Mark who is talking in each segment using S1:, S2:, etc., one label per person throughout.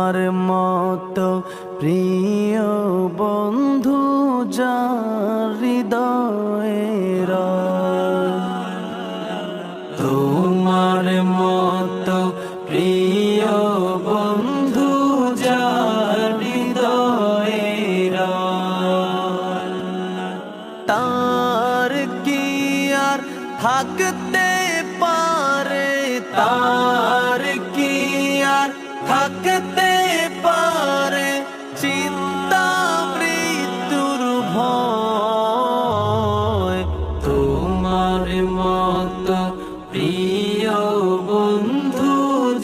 S1: তোমার মতো প্রিয় বন্ধু যার হৃদয়ের তোমার মতো প্রিয় বন্ধু যার হৃদয়ের তার কি আর থাকতে পারে তার কি আর থাকতে পারে চিন্তা মৃত্যুর ভয় তোমার মতো প্রিয় বন্ধু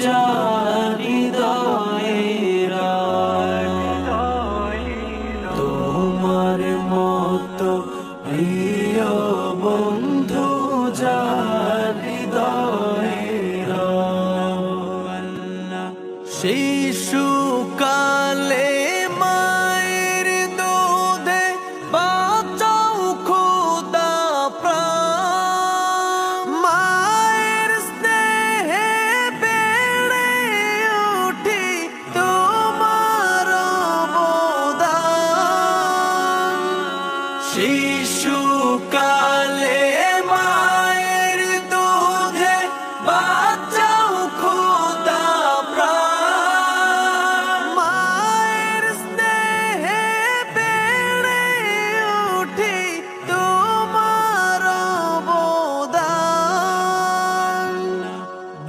S1: যার হৃদয়ের তোমার মতো প্রিয় বন্ধু যার হৃদয়ের শিশুকালে মায়ের দুধে বাঁচাও খোদা প্রাণ মায়ের স্নেহে বেড়ে উঠি তোমার অবদান শিশুকালে মায়ের দুধে বাঁচাও খোদা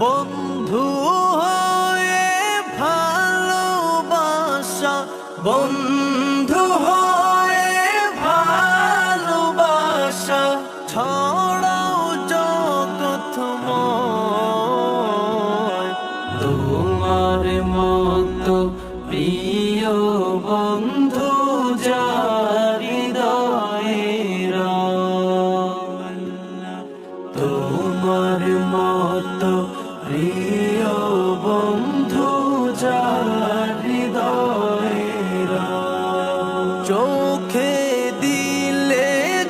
S1: বন্ধু হয়ে ভালোবাসা বন্ধু হয়ে ভালোবাসা ছড়াও জগৎময় তোমার মতো প্রিয় বন্ধু যার হৃদয়ের তোমার মতো প্রিয় বন্ধু যার হৃদয়ের চোখে দিলে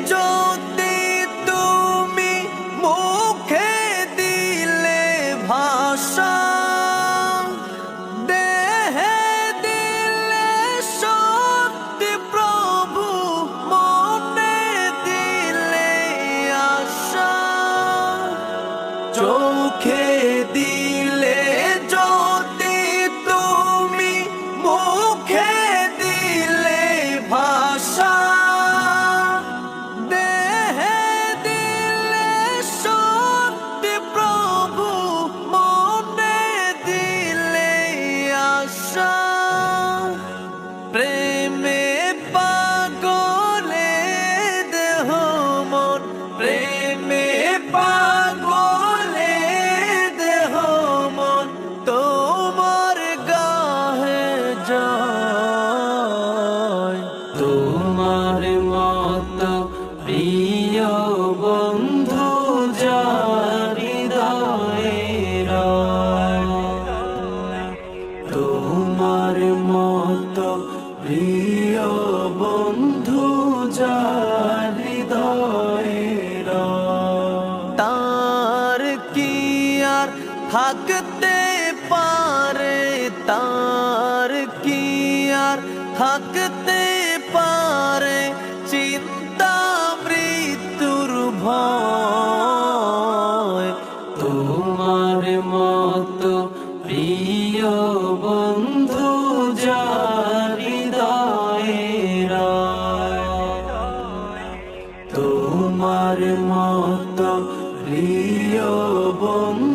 S1: জ্যোতি তুমি মুখে দিলে ভাষা দেহে দিলে শক্তি প্রভু মনে দিলে আশা চোখে দিলে জ্যোতি তুমি মুখে দিলে ভাষা দেহে দিলে শক্তি প্রভু মনে দিলে আশা প্রেমে পাগলে দেহ মন প্রেমে পাগলে দেহ মন তোমার গাহে যায় তোমার মতো প্রিয় বন্ধু যার হৃদয়ের তোমার মতো প্রিয় বন্ধু যার হৃদয়ের তার কি আর থাকতে পারে তার কি আর থাকতে পারে চিন্তা মৃত্যুর ভয় তোমার মতো প্রিয় বন্ধু যার হৃদয়ের তোমার মতো প্রিয় বন্ধু